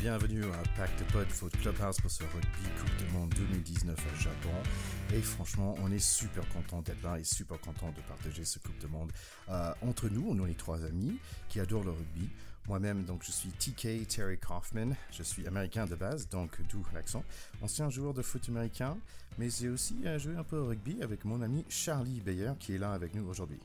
bienvenue à Pack the Pod, votre clubhouse pour ce rugby Coupe du Monde 2019 au Japon. Et franchement, on est super content d'être là et super content de partager ce Coupe du Monde. Entre nous, on est les trois amis qui adorent le rugby. Moi-même, donc, je suis TK Terry Kaufman. Je suis américain de base, donc d'où l'accent. Ancien joueur de foot américain, mais j'ai aussi joué un peu au rugby avec mon ami Charlie Bayer qui est là avec nous aujourd'hui.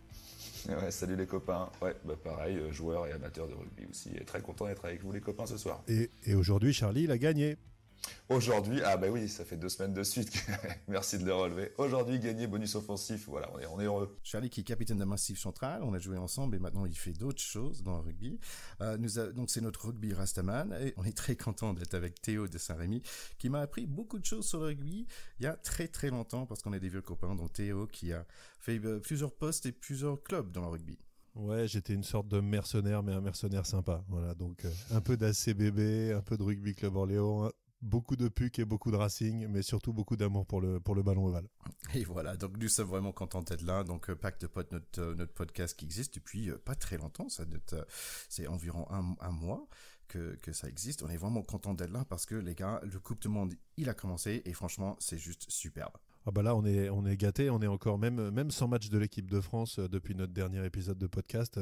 Ouais, salut les copains. Ouais, pareil, joueur et amateur de rugby aussi. Et très content d'être avec vous les copains ce soir. Et aujourd'hui, Charlie, il a gagné. Aujourd'hui, oui, ça fait 2 semaines de suite. Merci de le relever. Aujourd'hui, gagné bonus offensif. Voilà, on est heureux. Charlie qui est capitaine d'un Massif Central. On a joué ensemble et maintenant il fait d'autres choses dans le rugby. Donc c'est notre rugby Rastaman et on est très content d'être avec Théo de Saint-Rémy qui m'a appris beaucoup de choses sur le rugby il y a très très longtemps parce qu'on est des vieux copains. Donc Théo qui a fait plusieurs postes et plusieurs clubs dans le rugby. Ouais, j'étais une sorte de mercenaire, mais un mercenaire sympa. Voilà, donc un peu d'ACBB, un peu de Rugby Club Orléans, beaucoup de PUC et beaucoup de Racing, mais surtout beaucoup d'amour pour le ballon ovale. Et voilà, donc nous sommes vraiment contents d'être là. Donc Pack the Pod, notre podcast qui existe depuis pas très longtemps, c'est environ un mois que ça existe. On est vraiment contents d'être là parce que les gars, le Coupe du Monde, il a commencé et franchement, c'est juste superbe. Ah bah là, on est gâtés, on est encore même sans match de l'équipe de France depuis notre dernier épisode de podcast.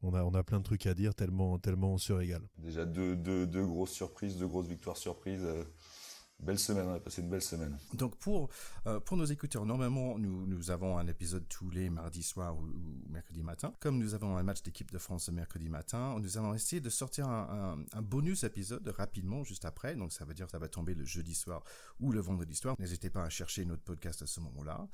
On a plein de trucs à dire tellement on se régale. Déjà deux grosses surprises, 2 grosses victoires surprises. Belle semaine, on a passé une belle semaine. Donc pour nos écouteurs, normalement nous avons un épisode tous les mardis soirs ou mercredi matin. Comme nous avons un match d'équipe de France le mercredi matin, nous allons essayer de sortir un bonus épisode rapidement juste après. Donc ça veut dire que ça va tomber le jeudi soir ou le vendredi soir. N'hésitez pas à chercher notre podcast à ce moment-là.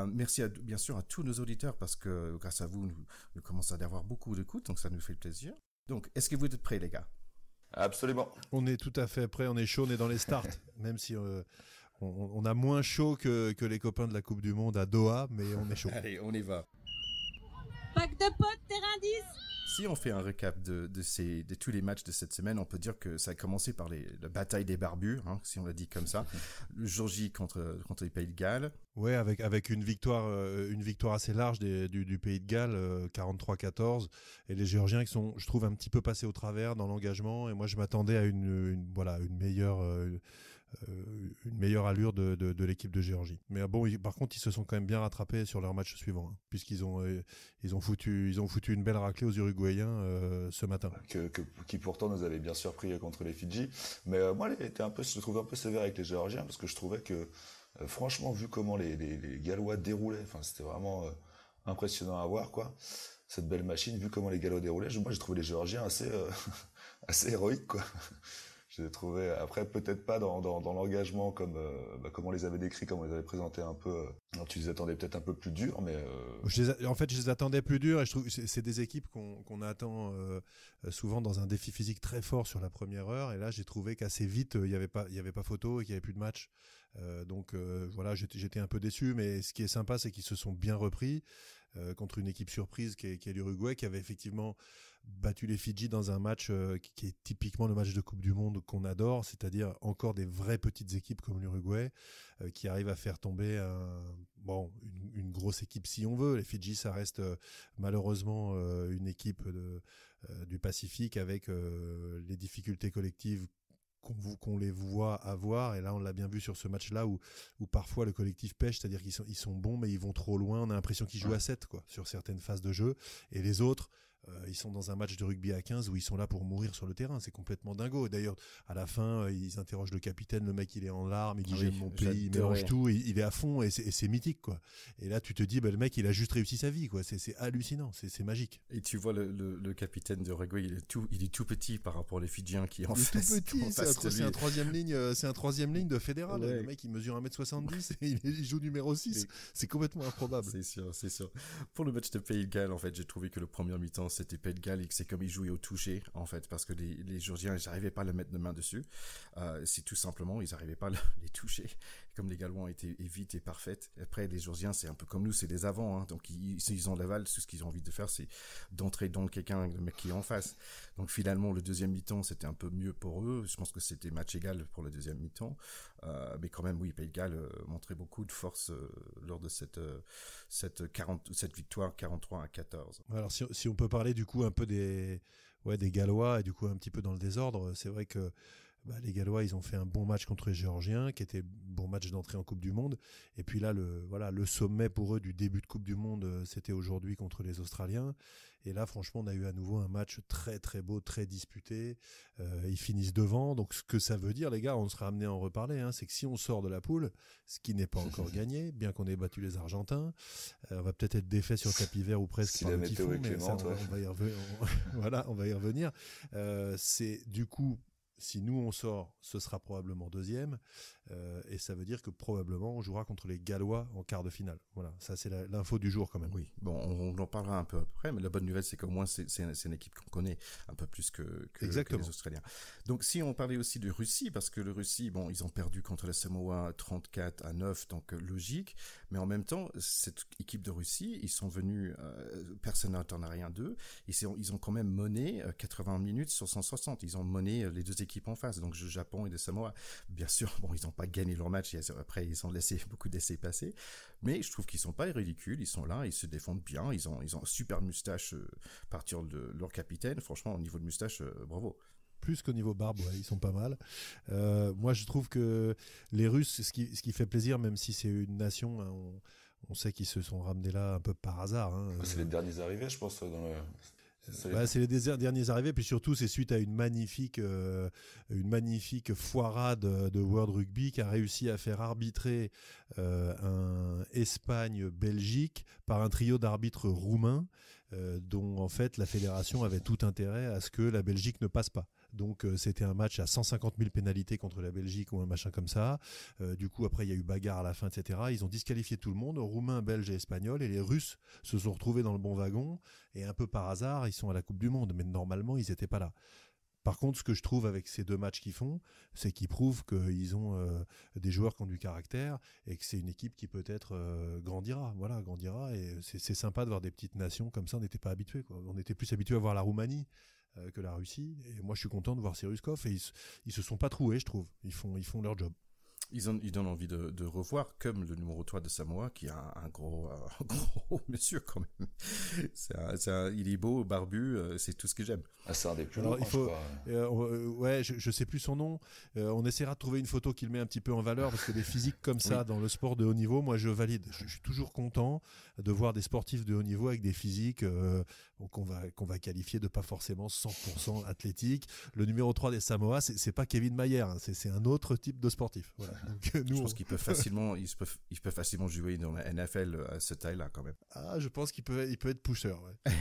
Merci bien sûr à tous nos auditeurs parce que grâce à vous, nous commençons à avoir beaucoup d'écoute, donc ça nous fait plaisir. Donc est-ce que vous êtes prêts les gars ? Absolument. On est tout à fait prêt, on est chaud, on est dans les starts, même si on a moins chaud que les copains de la Coupe du Monde à Doha, mais on est chaud. Allez, on y va. Pack de potes, terrain 10. Si on fait un récap de tous les matchs de cette semaine, on peut dire que ça a commencé par la bataille des barbus, si on l'a dit comme ça. Le jour J contre les Pays de Galles. Ouais, avec une victoire assez large du Pays de Galles, 43-14, et les Géorgiens qui sont, je trouve, un petit peu passés au travers dans l'engagement. Et moi, je m'attendais à une meilleure allure de l'équipe de Géorgie. Mais bon, par contre, ils se sont quand même bien rattrapés sur leur match suivant, puisqu'ils ont foutu une belle raclée aux Uruguayens ce matin. Qui pourtant nous avait bien surpris contre les Fidji. Mais moi, je le trouvais un peu sévère avec les Géorgiens parce que je trouvais que franchement, vu comment les Gallois déroulaient, c'était vraiment impressionnant à voir, quoi. Cette belle machine, vu comment les Gallois déroulaient, moi j'ai trouvé les Géorgiens assez assez héroïques, quoi. Je les trouvais, après peut-être pas dans l'engagement comme on les avait décrits, comme on les avait présentés un peu. Tu les attendais peut-être un peu plus durs, mais je les attendais plus durs et je trouve que c'est des équipes qu'on attend souvent dans un défi physique très fort sur la première heure. Et là, j'ai trouvé qu'assez vite il y avait pas photo et qu'il y avait plus de match. Donc voilà, j'étais un peu déçu, mais ce qui est sympa, c'est qu'ils se sont bien repris contre une équipe surprise qui est l'Uruguay, qui avait effectivement battu les Fidji dans un match qui est typiquement le match de Coupe du Monde qu'on adore, c'est-à-dire encore des vraies petites équipes comme l'Uruguay qui arrivent à faire tomber une grosse équipe si on veut. Les Fidji, ça reste malheureusement une équipe du Pacifique avec les difficultés collectives qu'on les voit avoir, et là on l'a bien vu sur ce match-là où parfois le collectif pêche, c'est-à-dire qu'ils sont bons mais ils vont trop loin, on a l'impression qu'ils jouent à 7 quoi, sur certaines phases de jeu, et les autres ils sont dans un match de rugby à 15 où ils sont là pour mourir sur le terrain, c'est complètement dingo. D'ailleurs à la fin ils interrogent le capitaine, le mec il est en larmes, il dit j'aime mon pays, il mélange tout, il est à fond et c'est mythique quoi. Et là tu te dis le mec il a juste réussi sa vie quoi, c'est hallucinant, c'est magique. Et tu vois le capitaine de Uruguay, il est tout petit par rapport aux Fidjiens qui en fait tout petit, c'est un troisième ligne de fédéral, ouais. Le mec il mesure 1m70 et il joue numéro 6, c'est complètement improbable. C'est sûr. Pour le match de Pays de Galles, en fait, j'ai trouvé que le premier mi-temps c'était Pays de Galles et que c'est comme ils jouaient au toucher en fait, parce que les Géorgiens ils n'arrivaient pas à le mettre de main dessus, c'est tout simplement ils n'arrivaient pas à les toucher, comme les Gallois étaient vite et parfaites. Après les Géorgiens c'est un peu comme nous, c'est des avants, donc ils ont l'aval, tout ce qu'ils ont envie de faire c'est d'entrer dans quelqu'un, le mec qui est en face. Donc finalement le deuxième mi-temps c'était un peu mieux pour eux, je pense que c'était match égal pour le deuxième mi-temps, mais quand même oui, Pays de Galles montrait beaucoup de force lors de cette victoire 43-14. Alors si on peut parler du coup un peu des Gallois et du coup un petit peu dans le désordre. C'est vrai que les Gallois, ils ont fait un bon match contre les Géorgiens, qui était bon match d'entrée en Coupe du Monde. Et puis là, le sommet pour eux du début de Coupe du Monde, c'était aujourd'hui contre les Australiens. Et là, franchement, on a eu à nouveau un match très très beau, très disputé. Ils finissent devant. Donc, ce que ça veut dire, les gars, on sera amené à en reparler, c'est que si on sort de la poule, ce qui n'est pas encore gagné, bien qu'on ait battu les Argentins, on va peut-être être défait sur tapis vert ou presque si par la le météo typhon, est mais clémente, ça, on va y revenir. On va y revenir. C'est du coup, si nous on sort, ce sera probablement deuxième, et ça veut dire que probablement on jouera contre les Gallois en quart de finale. Voilà, ça c'est l'info du jour quand même. Oui, bon, on en parlera un peu après, mais la bonne nouvelle c'est qu'au moins c'est une équipe qu'on connaît un peu plus que les Australiens. Donc si on parlait aussi de Russie, parce que le Russie, bon, ils ont perdu contre la Samoa 34-9, donc logique, mais en même temps, cette équipe de Russie, ils sont venus, personne n'attendait rien d'eux, ils ont quand même mené 80 minutes sur 160, ils ont mené les deux équipes en face, donc le Japon et le Samoa. Bien sûr, bon, ils n'ont pas gagné leur match, après ils ont laissé beaucoup d'essais passer, mais je trouve qu'ils sont pas ridicules, ils sont là, ils se défendent bien, ils ont un super moustache à partir de leur capitaine, franchement au niveau de moustache, bravo. Plus qu'au niveau barbe, ils sont pas mal. Moi, je trouve que les Russes, ce qui fait plaisir, même si c'est une nation, on sait qu'ils se sont ramenés là un peu par hasard. C'est les derniers arrivés, je pense, dans le... C'est les derniers arrivés, puis surtout c'est suite à une magnifique foirade de World Rugby qui a réussi à faire arbitrer un Espagne-Belgique par un trio d'arbitres roumains, dont en fait la fédération avait tout intérêt à ce que la Belgique ne passe pas. Donc c'était un match à 150 000 pénalités contre la Belgique ou un machin comme ça. Du coup après il y a eu bagarre à la fin, etc. Ils ont disqualifié tout le monde, Roumains, Belges et Espagnols, et les Russes se sont retrouvés dans le bon wagon, et un peu par hasard ils sont à la Coupe du Monde, mais normalement ils n'étaient pas là. Par contre, ce que je trouve avec ces deux matchs qu'ils font, c'est qu'ils prouvent qu'ils ont des joueurs qui ont du caractère, et que c'est une équipe qui peut-être grandira. Voilà, grandira, et c'est sympa de voir des petites nations comme ça. On n'était pas habitués, quoi. On était plus habitués à voir la Roumanie que la Russie, et moi je suis content de voir ces Ruskov, et ils se sont pas troués, je trouve. Ils font leur job. Ils donnent envie de revoir, comme le numéro 3 de Samoa, qui a un gros monsieur quand même. Il est beau, barbu, c'est tout ce que j'aime. Ah, c'est un des plus longs, je sais plus son nom. On essaiera de trouver une photo qui le met un petit peu en valeur, parce que des physiques comme ça, dans le sport de haut niveau, moi je valide. Je suis toujours content de voir des sportifs de haut niveau avec des physiques qu'on va qualifier de pas forcément 100% athlétique. Le numéro 3 des Samoa, c'est pas Kevin Mayer, c'est un autre type de sportif. Voilà. Donc, je pense qu'ils peuvent facilement jouer dans la NFL à cette taille-là quand même. Ah, je pense qu'il peut être pusher. Ouais.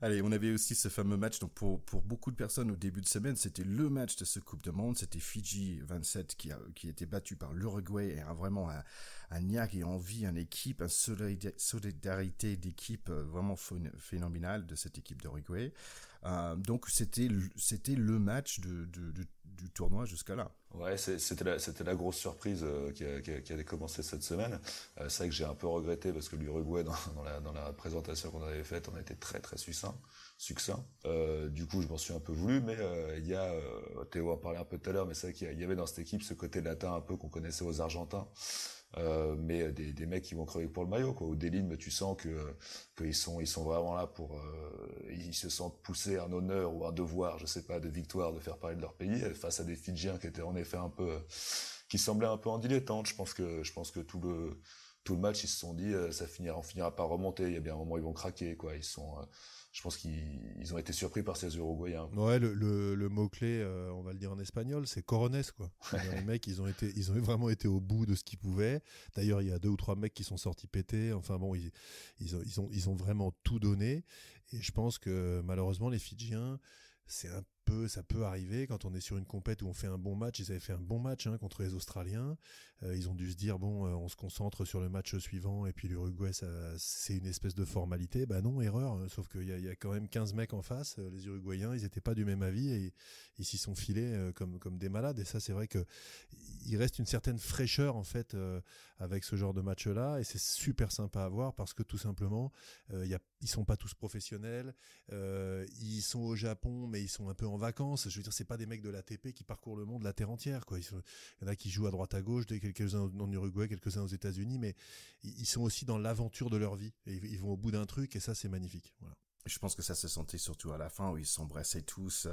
Allez, on avait aussi ce fameux match. Donc pour beaucoup de personnes au début de semaine, c'était le match de ce Coupe du Monde. C'était Fidji 27 qui était battu par l'Uruguay, et vraiment un niaque et envie, une équipe, une solidarité d'équipe vraiment phénoménale de cette équipe d'Uruguay. Donc c'était le match du tournoi jusqu'à là. Ouais, c'était la grosse surprise qui avait commencé cette semaine. C'est vrai que j'ai un peu regretté, parce que l'Uruguay, dans la présentation qu'on avait faite, on a été très très succinct. Du coup, je m'en suis un peu voulu, mais il y a, Théo en parlait un peu tout à l'heure, mais c'est vrai qu'il y avait dans cette équipe ce côté latin un peu qu'on connaissait aux Argentins. Mais des mecs qui vont crever pour le maillot, quoi. Au Déline, tu sens qu'ils sont vraiment là pour, ils se sentent pousser un honneur ou un devoir, je sais pas, de victoire, de faire parler de leur pays, face à des Fidjiens qui étaient en effet un peu, qui semblaient un peu en dilettante. Je pense que tout le match, ils se sont dit, on finira par remonter. Il y a bien un moment où ils vont craquer, quoi. Je pense qu'ils ont été surpris par ces Uruguayens. Ouais, le mot-clé, on va le dire en espagnol, c'est corones, quoi. Les mecs, ils ont vraiment été au bout de ce qu'ils pouvaient. D'ailleurs, il y a 2 ou 3 mecs qui sont sortis pétés. Enfin bon, ils ont vraiment tout donné. Et je pense que malheureusement, les Fidjiens, ça peut arriver quand on est sur une compète où on fait un bon match. Ils avaient fait un bon match contre les Australiens. Ils ont dû se dire on se concentre sur le match suivant, et puis l'Uruguay, c'est une espèce de formalité. Bah non, erreur. Sauf qu'il y a quand même 15 mecs en face. Les Uruguayens, ils étaient pas du même avis, et ils s'y sont filés comme des malades. Et ça, c'est vrai que il reste une certaine fraîcheur en fait avec ce genre de match-là, et c'est super sympa à voir, parce que tout simplement, ils sont pas tous professionnels. Ils sont au Japon, mais ils sont un peu en vacances. Je veux dire, c'est pas des mecs de l'ATP qui parcourent le monde, la terre entière, quoi. Il y en a qui jouent à droite à gauche, quelques-uns en Uruguay, quelques-uns aux États-Unis, mais ils sont aussi dans l'aventure de leur vie, et ils vont au bout d'un truc, et ça, c'est magnifique. Voilà. Je pense que ça se sentait surtout à la fin où ils s'embrassaient tous,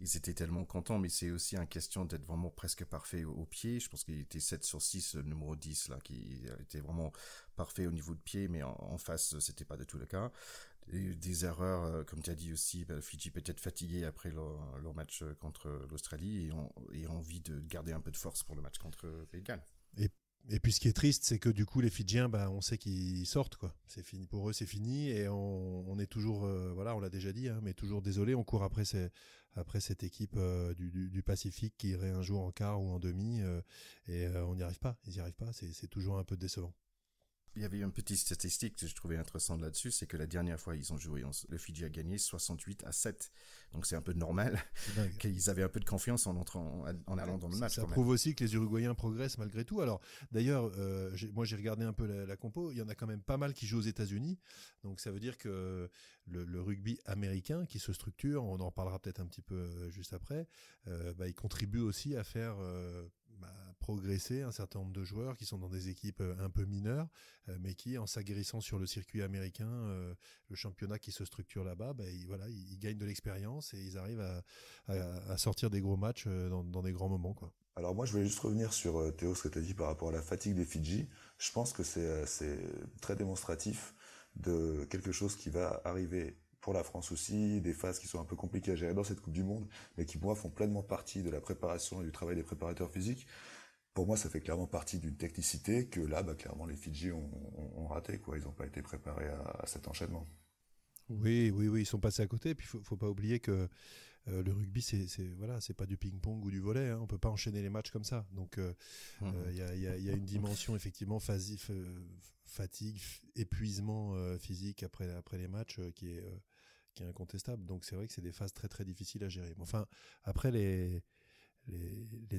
ils étaient tellement contents, mais c'est aussi une question d'être vraiment presque parfait au pied. Je pense qu'il était 7 sur 6, le numéro 10 là, qui était vraiment parfait au niveau de pied, mais en face, c'était pas du tout le cas. Des erreurs, comme tu as dit aussi, Fidji peut-être fatigué après leur match contre l'Australie et envie de garder un peu de force pour le match contre Pays de Galles. Et puis ce qui est triste, c'est que du coup les Fidjiens, on sait qu'ils sortent, quoi. C'est fini pour eux, c'est fini, et on est toujours, voilà, on l'a déjà dit, hein, mais toujours désolé, on court après cette équipe du Pacifique qui irait un jour en quart ou en demi, et on n'y arrive pas. Ils n'y arrivent pas. C'est toujours un peu décevant. Il y avait une petite statistique que je trouvais intéressante là-dessus, c'est que la dernière fois ils ont joué, le Fidji a gagné 68-7. Donc c'est un peu normal qu'ils avaient un peu de confiance en allant dans le match. Ça prouve aussi que les Uruguayens progressent malgré tout. Alors d'ailleurs, moi j'ai regardé un peu la compo, il y en a quand même pas mal qui jouent aux États-Unis. Donc ça veut dire que le rugby américain qui se structure, on en reparlera peut-être un petit peu juste après, il contribue aussi à faire progresser un certain nombre de joueurs qui sont dans des équipes un peu mineures, mais qui, en s'aguerrissant sur le circuit américain, le championnat qui se structure là-bas, ils gagnent de l'expérience et ils arrivent à sortir des gros matchs dans des grands moments, quoi. Alors moi, je voulais juste revenir sur Théo, ce que tu as dit par rapport à la fatigue des Fidji. Je pense que c'est très démonstratif de quelque chose qui va arriver pour la France aussi, des phases qui sont un peu compliquées à gérer dans cette Coupe du Monde, mais qui, pour moi, font pleinement partie de la préparation et du travail des préparateurs physiques. Pour moi, ça fait clairement partie d'une technicité que là, clairement, les Fidji ont raté, quoi. Ils n'ont pas été préparés à cet enchaînement. Oui, ils sont passés à côté. Et puis, faut pas oublier que le rugby, c'est pas du ping-pong ou du volley. Hein. On peut pas enchaîner les matchs comme ça. Donc, il y a une dimension effectivement fatigue, épuisement physique après les matchs qui est incontestable. Donc, c'est vrai que c'est des phases très très difficiles à gérer. Mais enfin, après les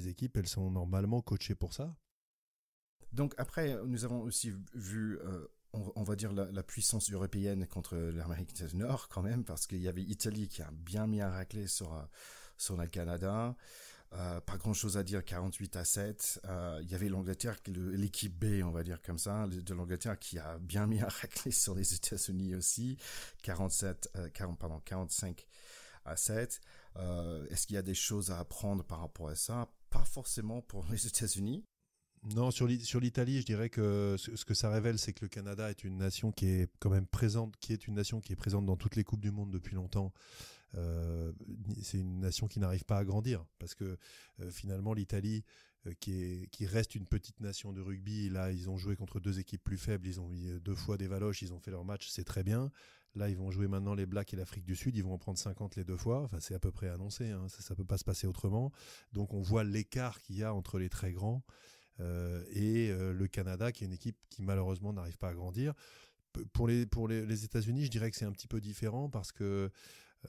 équipes, elles sont normalement coachées pour ça. Donc après, nous avons aussi vu, on va dire, la puissance européenne contre l'Amérique du Nord quand même, parce qu'il y avait l'Italie qui a bien mis un raclé sur le Canada. Pas grand-chose à dire, 48-7. Il y avait l'Angleterre, l'équipe B, on va dire comme ça, de l'Angleterre qui a bien mis un raclé sur les États-Unis aussi, 45-7. Est-ce qu'il y a des choses à apprendre par rapport à ça? Pas forcément pour les États-Unis. Non, sur l'Italie, je dirais que ce que ça révèle, c'est que le Canada est une nation qui est quand même présente, dans toutes les coupes du monde depuis longtemps. C'est une nation qui n'arrive pas à grandir parce que finalement l'Italie, qui reste une petite nation de rugby, là ils ont joué contre deux équipes plus faibles, ils ont mis 2 fois des valoches, ils ont fait leur match, c'est très bien. Là, ils vont jouer maintenant les Blacks et l'Afrique du Sud. Ils vont en prendre 50 les 2 fois. Enfin, c'est à peu près annoncé. Hein. Ça peut pas se passer autrement. Donc, on voit l'écart qu'il y a entre les très grands et le Canada, qui est une équipe qui malheureusement n'arrive pas à grandir. Pour les États-Unis, je dirais que c'est un petit peu différent parce que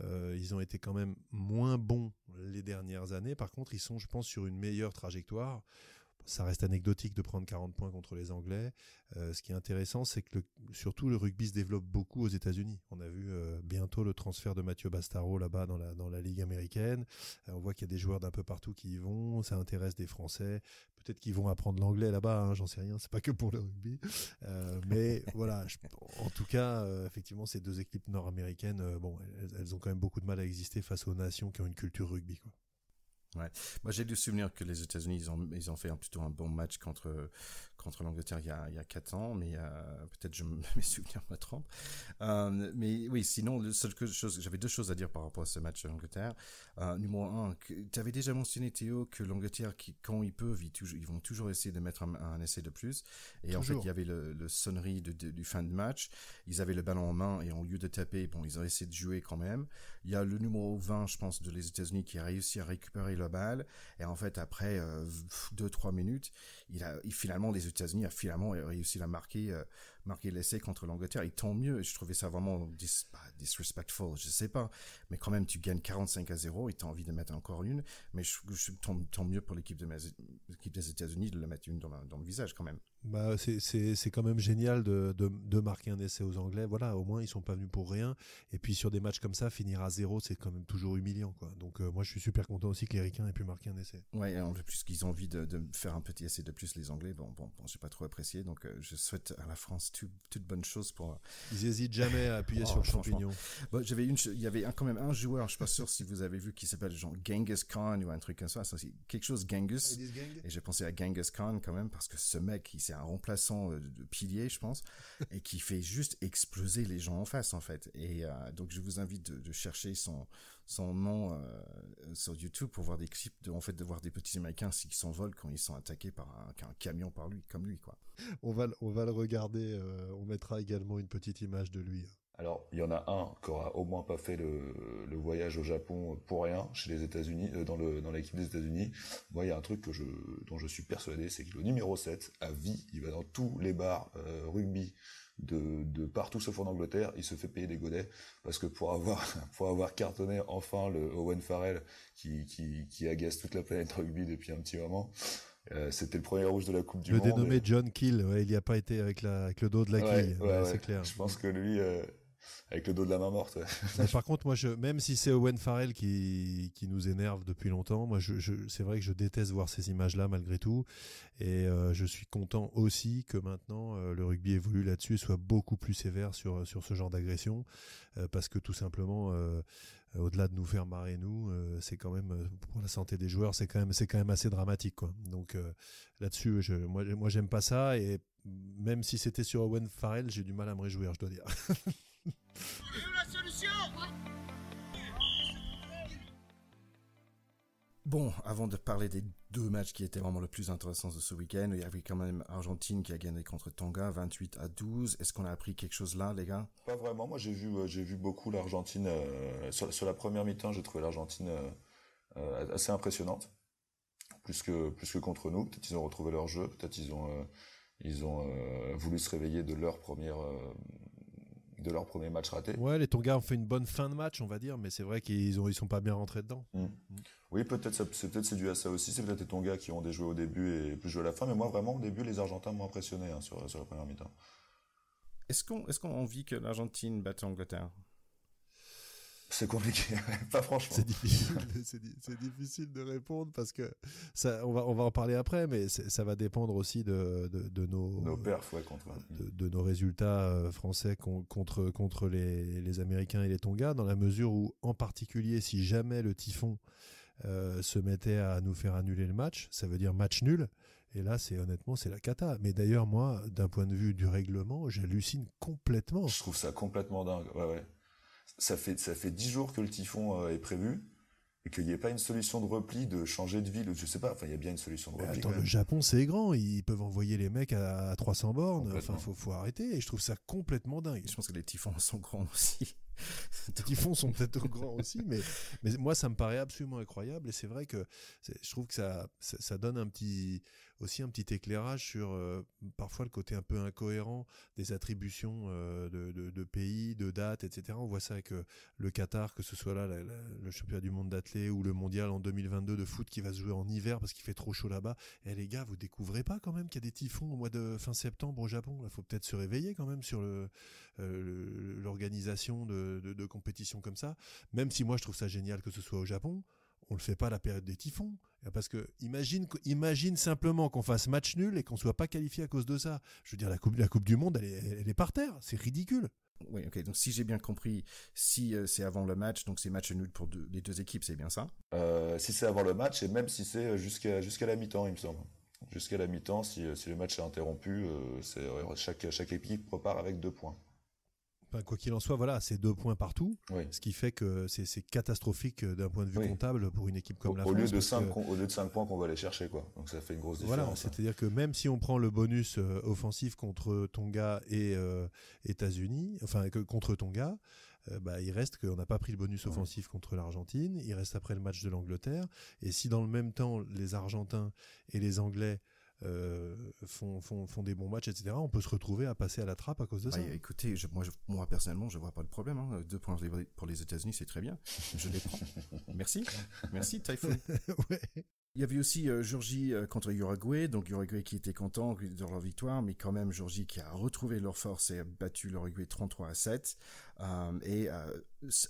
ils ont été quand même moins bons les dernières années. Par contre, ils sont, je pense, sur une meilleure trajectoire. Ça reste anecdotique de prendre 40 points contre les Anglais. Ce qui est intéressant, c'est que surtout le rugby se développe beaucoup aux États-Unis. On a vu bientôt le transfert de Mathieu Bastaro là-bas dans la Ligue américaine. On voit qu'il y a des joueurs d'un peu partout qui y vont. Ça intéresse des Français. Peut-être qu'ils vont apprendre l'anglais là-bas, hein, j'en sais rien. C'est pas que pour le rugby. Mais voilà, en tout cas, effectivement, ces deux équipes nord-américaines, elles ont quand même beaucoup de mal à exister face aux nations qui ont une culture rugby, quoi. Ouais. Moi, j'ai du souvenir que les États-Unis, ils ont fait plutôt un bon match contre l'Angleterre il y a 4 ans, mais peut-être mes souvenirs me trompent. Mais oui, sinon, j'avais 2 choses à dire par rapport à ce match de l'Angleterre. Numéro 1, tu avais déjà mentionné, Théo, que l'Angleterre, quand ils peuvent, ils vont toujours essayer de mettre un essai de plus. Et toujours. En fait, il y avait le sonnerie du fin de match. Ils avaient le ballon en main et au lieu de taper, ils ont essayé de jouer quand même. Il y a le numéro 20, je pense, les États-Unis qui a réussi à récupérer la balle. Et en fait, après 2-3 minutes, finalement, les États-Unis a finalement réussi à marquer l'essai contre l'Angleterre. Et tant mieux. Je trouvais ça vraiment disrespectful, je sais pas. Mais quand même, tu gagnes 45-0 et tu as envie de mettre encore une. Mais tant mieux pour l'équipe des États-Unis de le mettre une dans le visage quand même. C'est quand même génial de marquer un essai aux Anglais. Voilà, au moins ils sont pas venus pour rien. Et puis sur des matchs comme ça, finir à 0, c'est quand même toujours humiliant, quoi. Donc moi je suis super content aussi que les Ricains aient pu marquer un essai. Ouais, en plus qu'ils ont envie de faire un petit essai de plus, les Anglais. Bon, j'ai pas trop apprécié. Donc je souhaite à la France toute bonne chose pour. Ils hésitent jamais à appuyer sur le champignon. Bon, il y avait quand même un joueur, je suis pas sûr si vous avez vu, qui s'appelle genre Genghis Khan ou un truc comme ça. C'est quelque chose Genghis. Et j'ai pensé à Genghis Khan quand même parce que ce mec, c'est un remplaçant de pilier, je pense, et qui fait juste exploser les gens en face en fait. Et donc je vous invite de chercher son nom sur YouTube pour voir des clips de voir des petits Américains qui s'envolent quand ils sont attaqués par un camion comme lui quoi. On va le regarder. On mettra également une petite image de lui. Alors, il y en a un qui aura au moins pas fait le voyage au Japon pour rien chez les États-Unis, dans l'équipe des États-Unis. Moi, il y a un truc dont je suis persuadé, c'est que le numéro 7, à vie, il va dans tous les bars rugby de partout sauf en Angleterre, il se fait payer des godets parce que pour avoir cartonné enfin le Owen Farrell qui agace toute la planète rugby depuis un petit moment. C'était le premier rouge de la Coupe du Monde. Le dénommé John Kill, il n'y a pas été avec le dos de la quille, c'est clair. Je pense que lui, avec le dos de la main morte. Mais par contre, moi, même si c'est Owen Farrell qui nous énerve depuis longtemps, moi, c'est vrai que je déteste voir ces images-là malgré tout. Et je suis content aussi que maintenant le rugby évolue là-dessus et soit beaucoup plus sévère sur ce genre d'agression, parce que tout simplement, au-delà de nous faire marrer c'est quand même pour la santé des joueurs, c'est quand même assez dramatique, quoi. Donc là-dessus, moi, j'aime pas ça, et même si c'était sur Owen Farrell, j'ai du mal à me réjouir, je dois dire. La solution. Bon, avant de parler des deux matchs qui étaient vraiment le plus intéressants de ce week-end, il y avait quand même Argentine qui a gagné contre Tonga 28-12. Est-ce qu'on a appris quelque chose là, les gars? Pas vraiment. Moi, j'ai vu beaucoup l'Argentine. Sur la première mi-temps, j'ai trouvé l'Argentine assez impressionnante, plus que contre nous. Peut-être ils ont retrouvé leur jeu. Peut-être ils ont voulu se réveiller de leur premier match raté. Ouais, les Tonga ont fait une bonne fin de match, on va dire, mais c'est vrai qu'ils sont pas bien rentrés dedans. Oui, c'est dû à ça aussi. C'est peut-être les Tonga qui ont des joueurs au début et plus joués à la fin. Mais moi, vraiment, au début, les Argentins m'ont impressionné sur la première mi-temps. Est-ce qu'on vit que l'Argentine batte l'Angleterre? C'est compliqué, pas franchement. C'est difficile de répondre parce que ça, on va en parler après, mais ça va dépendre aussi de nos perfs, de nos résultats français contre les Américains et les Tonga, dans la mesure où, en particulier, si jamais le Typhon se mettait à nous faire annuler le match, ça veut dire match nul. Et là, honnêtement, c'est la cata. Mais d'ailleurs, moi, d'un point de vue du règlement, j'hallucine complètement. Je trouve ça complètement dingue. Ouais. Ça fait 10 jours que le Typhon est prévu et qu'il n'y ait pas une solution de repli, de changer de ville. Je sais pas. Enfin, il y a bien une solution de repli. Attends, le Japon, c'est grand. Ils peuvent envoyer les mecs à 300 bornes. Enfin, faut arrêter. Et je trouve ça complètement dingue. Je pense que les Typhons sont grands aussi. Les Typhons sont peut-être grands aussi, mais moi, ça me paraît absolument incroyable. Et c'est vrai que je trouve que ça donne aussi un petit éclairage sur parfois le côté un peu incohérent des attributions de pays, de dates, etc. On voit ça avec le Qatar, que ce soit là le championnat du monde d'athlé ou le mondial en 2022 de foot qui va se jouer en hiver parce qu'il fait trop chaud là-bas. Et les gars, vous découvrez pas quand même qu'il y a des typhons au mois de fin septembre au Japon? Il faut peut-être se réveiller quand même sur l'organisation de compétitions comme ça. Même si moi je trouve ça génial que ce soit au Japon, on le fait pas à la période des typhons. Parce que imagine simplement qu'on fasse match nul et qu'on soit pas qualifié à cause de ça. Je veux dire, la coupe du monde, elle est par terre. C'est ridicule. Oui, ok. Donc si j'ai bien compris, si c'est avant le match, donc c'est match nul pour les deux équipes, c'est bien ça? Si c'est avant le match, et même si c'est jusqu'à la mi-temps, il me semble. Jusqu'à la mi-temps, si le match est interrompu, chaque équipe repart avec 2 points. Enfin, quoi qu'il en soit, voilà, c'est 2 points partout, oui. Ce qui fait que c'est catastrophique d'un point de vue comptable pour une équipe comme la France. Au lieu de 5 points qu'on va aller chercher, quoi. Donc ça fait une grosse différence. Voilà, c'est-à-dire que même si on prend le bonus offensif contre Tonga et États-Unis, enfin contre Tonga, il reste qu'on n'a pas pris le bonus offensif contre l'Argentine, il reste après le match de l'Angleterre, et si dans le même temps les Argentins et les Anglais font des bons matchs, etc., on peut se retrouver à passer à la trappe à cause de ça. Écoutez, moi personnellement, je vois pas de problème. 2 points pour les États-Unis, c'est très bien. Je les prends. Merci, Typhoon. Ouais. Il y avait aussi Géorgie contre Uruguay, donc Uruguay qui était content de leur victoire, mais quand même Géorgie qui a retrouvé leur force et a battu l'Uruguay 33-7. Et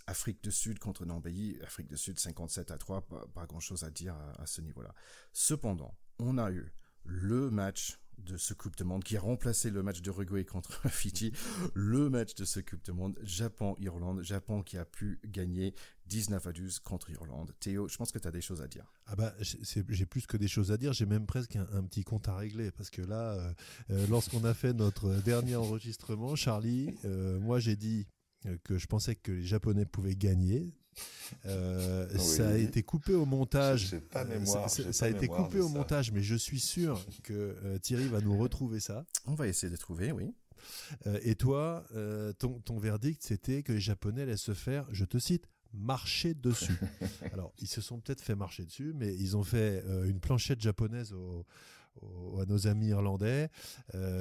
Afrique du Sud contre Namibie, Afrique du Sud 57-3, pas grand-chose à dire à ce niveau-là. Cependant, on a eu le match de ce Coupe du Monde, qui a remplacé le match d'Uruguay contre Fidji, le match de ce Coupe du Monde, Japon-Irlande, Japon qui a pu gagner 19-12 contre Irlande. Théo, je pense que tu as des choses à dire. J'ai plus que des choses à dire, j'ai même presque un petit compte à régler, parce que là, lorsqu'on a fait notre dernier enregistrement, Charlie, moi j'ai dit que je pensais que les Japonais pouvaient gagner. Oui. Ça a été coupé au montage. J'ai pas mémoire. Ça a été coupé au montage, mais je suis sûr que Thierry va nous retrouver ça. On va essayer de trouver, oui. Et toi, ton verdict, c'était que les Japonais allaient se faire, je te cite, marcher dessus. Alors, ils se sont peut-être fait marcher dessus, mais ils ont fait une planchette japonaise à nos amis irlandais.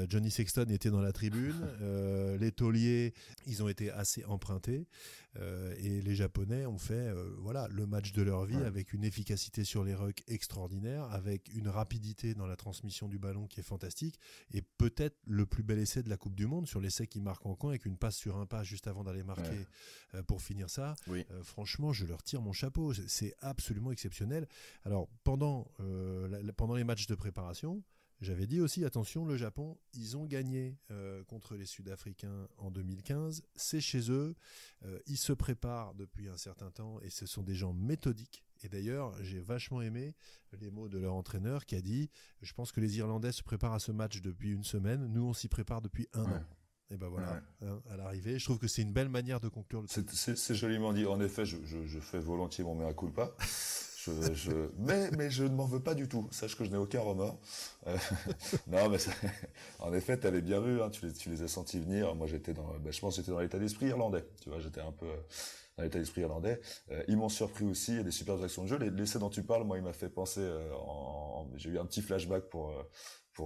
Johnny Sexton était dans la tribune. Les tauliers, ils ont été assez empruntés. Et les Japonais ont fait le match de leur vie, avec une efficacité sur les rucks extraordinaire, avec une rapidité dans la transmission du ballon qui est fantastique, et peut-être le plus bel essai de la Coupe du Monde sur l'essai qui marque en coin avec une passe sur un pas juste avant d'aller marquer pour finir ça. Oui. Franchement, je leur tire mon chapeau. C'est absolument exceptionnel. Alors, pendant les matchs de préparation, j'avais dit aussi, attention, le Japon, ils ont gagné contre les Sud-Africains en 2015. C'est chez eux. Ils se préparent depuis un certain temps et ce sont des gens méthodiques. Et d'ailleurs, j'ai vachement aimé les mots de leur entraîneur qui a dit « Je pense que les Irlandais se préparent à ce match depuis une semaine. Nous, on s'y prépare depuis un an. » Et ben voilà, à l'arrivée, je trouve que c'est une belle manière de conclure le truc. C'est joliment dit. En effet, je fais volontiers mon mea culpa. Mais je ne m'en veux pas du tout. Sache que je n'ai aucun remords. Non, mais en effet, tu avais bien vu, hein, tu les as sentis venir. Moi, je pense que j'étais dans l'état d'esprit irlandais. Tu vois, j'étais un peu dans l'état d'esprit irlandais. Ils m'ont surpris aussi. Il y a des super actions de jeu. L'essai dont tu parles, moi, il m'a fait penser. J'ai eu un petit flashback pour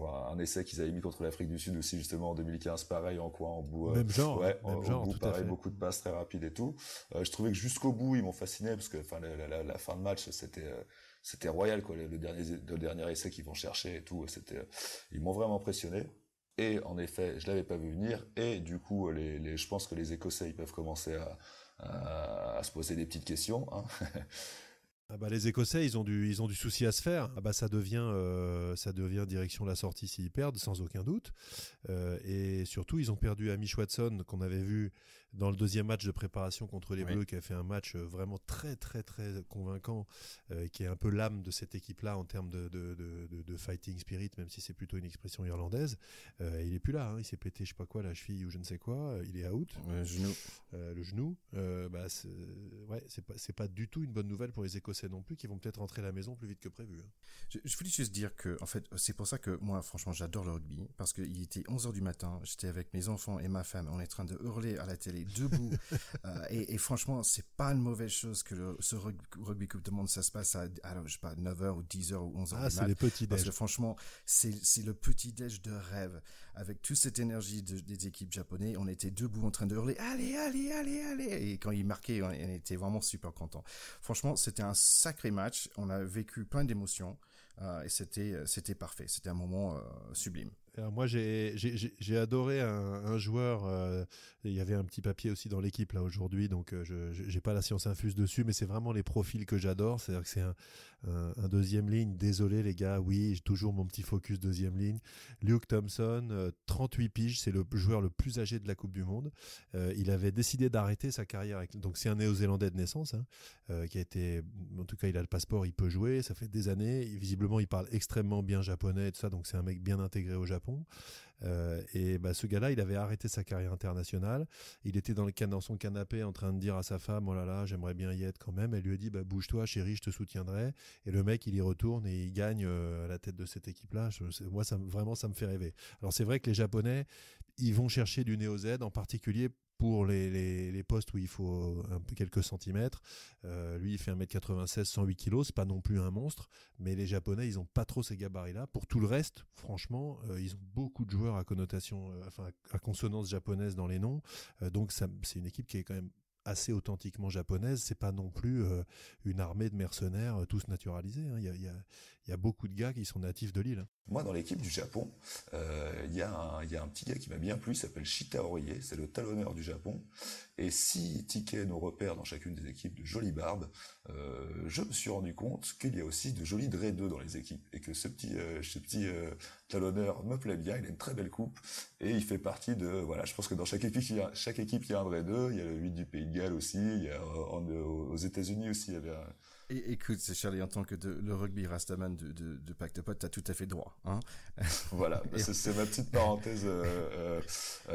un essai qu'ils avaient mis contre l'Afrique du Sud aussi, justement, en 2015, pareil, en coin, en bout. Même genre, au bout, tout pareil, à fait. beaucoup de passes très rapides et tout. Je trouvais que jusqu'au bout, ils m'ont fasciné, parce que, la fin de match, c'était royal, quoi, le dernier essai qu'ils vont chercher et tout, ils m'ont vraiment impressionné. Et, en effet, je l'avais pas vu venir, et du coup, je pense que les Écossais, ils peuvent commencer à se poser des petites questions, hein. Les Écossais, ils ont du souci à se faire. Ça devient direction la sortie s'ils perdent, sans aucun doute. Et surtout, ils ont perdu Hamish Watson, qu'on avait vu dans le deuxième match de préparation contre les Bleus, qui a fait un match vraiment très, très, très convaincant, qui est un peu l'âme de cette équipe-là en termes de fighting spirit, même si c'est plutôt une expression irlandaise. Il est plus là, hein. Il s'est pété, je sais pas quoi, la cheville ou je ne sais quoi. Il est out. Le genou. C'est pas du tout une bonne nouvelle pour les Écossais non plus, qui vont peut-être rentrer à la maison plus vite que prévu. Je voulais juste dire que, en fait, c'est pour ça que moi, franchement, j'adore le rugby, parce qu'il était 11h du matin, j'étais avec mes enfants et ma femme, on est en train de hurler à la télé, debout, et franchement, c'est pas une mauvaise chose que ce rugby Coupe du Monde, ça se passe à je sais pas, 9h ou 10h ou 11h. C'est les petits déj. Parce que franchement, c'est le petit déj de rêve, avec toute cette énergie des équipes japonaises, on était debout en train de hurler, allez, allez, allez, allez, et quand ils marquaient, on était vraiment super contents. Franchement, c'était un sacré match, on a vécu plein d'émotions, et c'était parfait, c'était un moment sublime. Alors moi j'ai adoré un joueur, il y avait un petit papier aussi dans l'équipe là aujourd'hui, donc je j'ai pas la science infuse dessus, mais c'est vraiment les profils que j'adore. C'est-à-dire que c'est un deuxième ligne, désolé les gars, oui, j'ai toujours mon petit focus deuxième ligne. Luke Thompson, 38 piges, c'est le joueur le plus âgé de la Coupe du Monde. Il avait décidé d'arrêter sa carrière, donc c'est un Néo-Zélandais de naissance, qui a été, en tout cas il a le passeport, il peut jouer, ça fait des années, visiblement il parle extrêmement bien japonais et tout ça, donc c'est un mec bien intégré au Japon. Ce gars-là, il avait arrêté sa carrière internationale. Il était dans son canapé en train de dire à sa femme, oh là là, j'aimerais bien y être quand même. Elle lui a dit, bouge-toi chérie, je te soutiendrai. Et le mec, il y retourne et il gagne à la tête de cette équipe-là. Moi, ça me fait rêver. Alors c'est vrai que les Japonais, ils vont chercher du Néo-Z, en particulier pour les postes où il faut quelques centimètres. Lui, il fait 1m96, 108 kg, c'est pas non plus un monstre, mais les Japonais, ils ont pas trop ces gabarits-là. Pour tout le reste, franchement, ils ont beaucoup de joueurs à connotation, à consonance japonaise dans les noms. Donc c'est une équipe qui est quand même assez authentiquement japonaise. C'est pas non plus une armée de mercenaires tous naturalisés. Il y a beaucoup de gars qui sont natifs de l'île. Moi, dans l'équipe du Japon, il y a un petit gars qui m'a bien plu, il s'appelle Shita Aurier, c'est le talonneur du Japon. Et si Ticket nous repère dans chacune des équipes de jolies barbes, je me suis rendu compte qu'il y a aussi de jolis dreadeux dans les équipes et que ce petit talonneur me plaît bien. Il a une très belle coupe et il fait partie de voilà. Je pense que dans chaque équipe il y a un dreadeux. Il y a le 8 du Pays de Galles aussi. Il y a aux États-Unis aussi il y avait un... Écoute, Charlie, en tant que le rugby Rastaman de Pacte de Potes, t'as tout à fait droit. Hein. Voilà, c'est ma petite parenthèse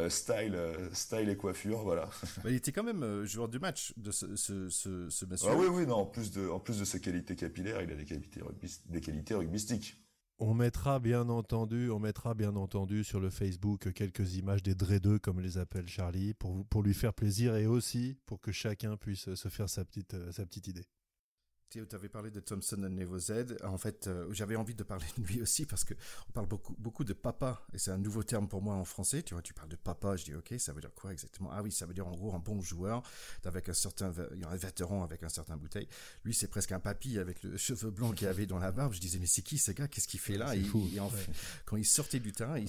style et coiffure, voilà. Bah, il était quand même joueur du match de ce monsieur. Ah oui, non, en plus de ses qualités capillaires, il a des qualités rugbystiques. On mettra bien entendu sur le Facebook quelques images des dreadeux, comme les appelle Charlie, pour lui faire plaisir et aussi pour que chacun puisse se faire sa petite idée. Théo, tu avais parlé de Thompson Nevozed. En fait, j'avais envie de parler de lui aussi parce que on parle beaucoup de papa et c'est un nouveau terme pour moi en français. Tu vois, tu parles de papa, je dis ok, ça veut dire quoi exactement? Ah oui, ça veut dire en gros un bon joueur avec un vétéran avec un certain bouteille. Lui, c'est presque un papy avec le cheveu blanc qu'il avait dans la barbe. Je disais mais c'est qui ce gars? Qu'est-ce qu'il fait là? C'est fou. Quand il sortait du terrain,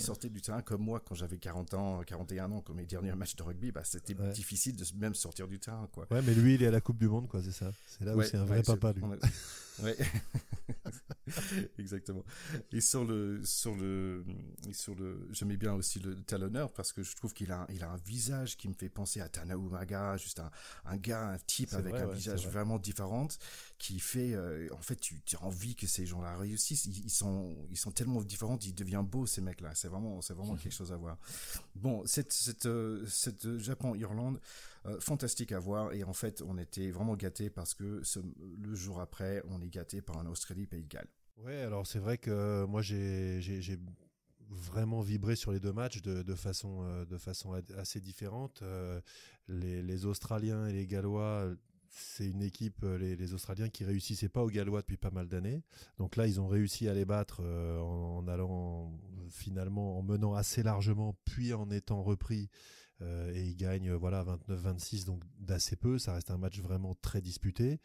comme moi quand j'avais 41 ans, comme mes derniers matchs de rugby, bah c'était difficile de même sortir du terrain, quoi. Ouais, mais lui, il est à la Coupe du Monde, quoi, c'est ça. C'est là où c'est un vrai papa. Ouais, exactement. Et j'aimais bien aussi le talonneur parce que je trouve qu'il a un visage qui me fait penser à Tana Umaga, juste un gars, un type avec un visage vraiment différent qui fait, en fait, tu as envie que ces gens-là réussissent. Ils sont tellement différents, ils deviennent beaux, ces mecs-là. C'est vraiment quelque chose à voir. Bon, cette Japon-Irlande, fantastique à voir, et en fait on était vraiment gâtés parce que le jour après on est gâtés par un Australie-Pays de Galles. Ouais, alors c'est vrai que moi j'ai vraiment vibré sur les deux matchs de façon assez différente. Les Australiens et les Gallois, c'est une équipe, les Australiens qui réussissaient pas aux Gallois depuis pas mal d'années. Donc là, ils ont réussi à les battre en allant finalement en menant assez largement, puis en étant repris. Et ils gagnent 29-26, donc d'assez peu. Ça reste un match vraiment très disputé,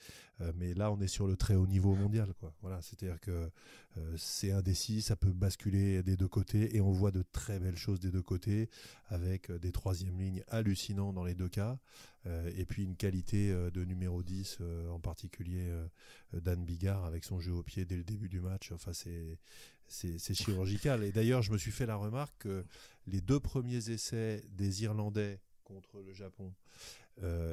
mais là on est sur le très haut niveau mondial, quoi. Voilà, c'est-à-dire que c'est indécis, ça peut basculer des deux côtés, et on voit de très belles choses des deux côtés avec des troisièmes lignes hallucinants dans les deux cas, et puis une qualité de numéro 10, en particulier Dan Biggar avec son jeu au pied dès le début du match. Enfin, c'est chirurgical. Et d'ailleurs, je me suis fait la remarque que les deux premiers essais des Irlandais contre le Japon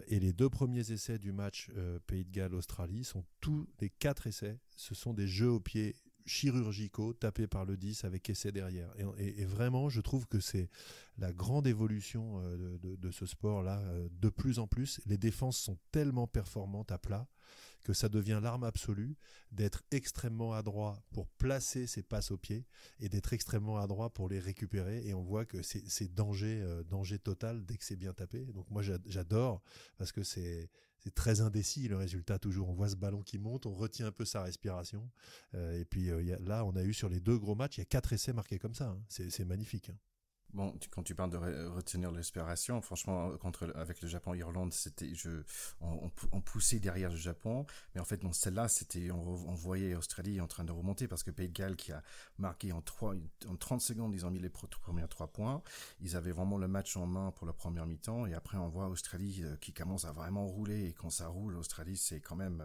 et les deux premiers essais du match Pays de Galles-Australie sont tous les 4 essais. Ce sont des jeux au pied chirurgicaux tapés par le 10 avec essai derrière. Et vraiment, je trouve que c'est la grande évolution de ce sport-là. De plus en plus, les défenses sont tellement performantes à plat que ça devient l'arme absolue d'être extrêmement adroit pour placer ses passes au pied et d'être extrêmement adroit pour les récupérer, et on voit que c'est danger total dès que c'est bien tapé. Donc moi j'adore parce que c'est très indécis le résultat toujours. On voit ce ballon qui monte, on retient un peu sa respiration, et puis là on a eu sur les deux gros matchs, il y a 4 essais marqués comme ça, hein. C'est magnifique, hein. Bon, quand tu parles de retenir l'inspiration, franchement, avec le Japon-Irlande, on poussait derrière le Japon, mais en fait, non, celle-là, on voyait Australie en train de remonter parce que Pays de Galles qui a marqué en 30 secondes, ils ont mis les premiers 3 points. Ils avaient vraiment le match en main pour la première mi-temps, et après, on voit Australie qui commence à vraiment rouler, et quand ça roule, Australie, c'est quand même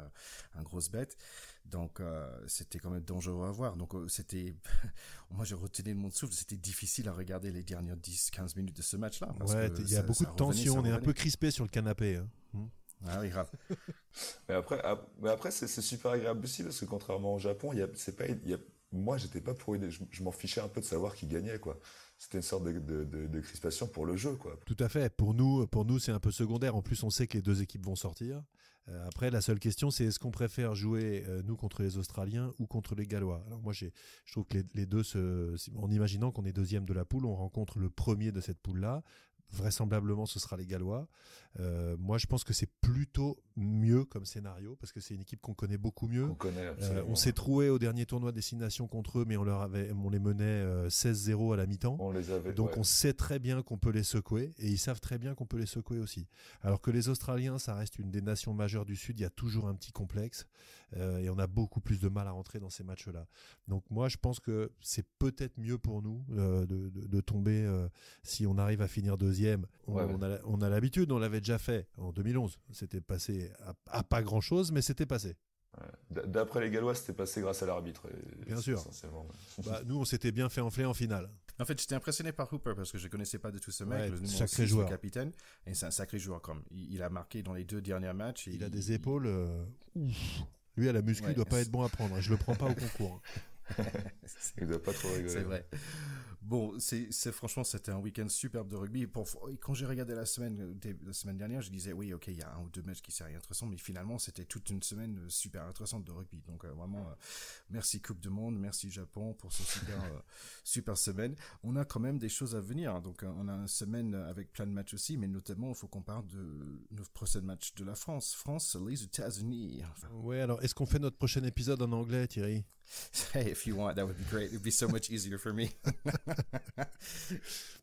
une grosse bête. Donc, c'était quand même dangereux à voir. Donc, moi, je retenais mon souffle, c'était difficile à regarder les dernières 10-15 minutes de ce match-là. Ouais, il y a beaucoup de tension, on est un peu crispé sur le canapé, hein. Ah oui, grave. Mais après c'est super agréable aussi parce que contrairement au Japon, moi j'étais pas pour je m'en fichais un peu de savoir qui gagnait, quoi. C'était une sorte de crispation pour le jeu, quoi. Tout à fait. Pour nous c'est un peu secondaire. En plus, on sait que les deux équipes vont sortir. Après, la seule question, c'est est-ce qu'on préfère jouer nous contre les Australiens ou contre les Gallois. Alors moi, je trouve que les deux, en imaginant qu'on est deuxième de la poule, on rencontre le premier de cette poule-là. Vraisemblablement, ce sera les Gallois. Moi, je pense que c'est plutôt mieux comme scénario parce que c'est une équipe qu'on connaît beaucoup mieux. On s'est troué au dernier tournoi Destination contre eux, mais on les menait 16-0 à la mi-temps. Donc, on sait très bien qu'on peut les secouer, et ils savent très bien qu'on peut les secouer aussi. Alors que les Australiens, ça reste une des nations majeures du Sud. Il y a toujours un petit complexe. et on a beaucoup plus de mal à rentrer dans ces matchs-là. Donc moi, je pense que c'est peut-être mieux pour nous de tomber si on arrive à finir deuxième. On a l'habitude, on l'avait déjà fait en 2011. C'était passé à pas grand-chose, mais c'était passé. Ouais. D'après les Gallois, c'était passé grâce à l'arbitre. Bien sûr. Nous, on s'était bien fait enfler en finale. En fait, j'étais impressionné par Hooper parce que je ne connaissais pas du tout ce mec. Ouais, le numéro sacré 6, joueur. le capitaine. Et c'est un sacré joueur. Il a marqué dans les 2 derniers matchs. Il a des épaules. Lui, à la muscu, il doit pas être bon à prendre. Je le prends pas au concours. Il doit pas trop rigoler. C'est vrai. Bon, franchement, c'était un week-end superbe de rugby. Quand j'ai regardé la semaine dernière, je disais, oui, ok, il y a 1 ou 2 matchs qui seraient intéressants, mais finalement, c'était toute une semaine super intéressante de rugby. Donc, vraiment, merci Coupe du Monde, merci Japon pour ce super semaine. On a quand même des choses à venir. Donc, on a une semaine avec plein de matchs aussi, mais notamment, il faut qu'on parle de nos prochains matchs de la France. France, les États-Unis. Ouais, alors, est-ce qu'on fait notre prochain épisode en anglais, Thierry? Hey, if you want, that would be great. It would be so much easier for me.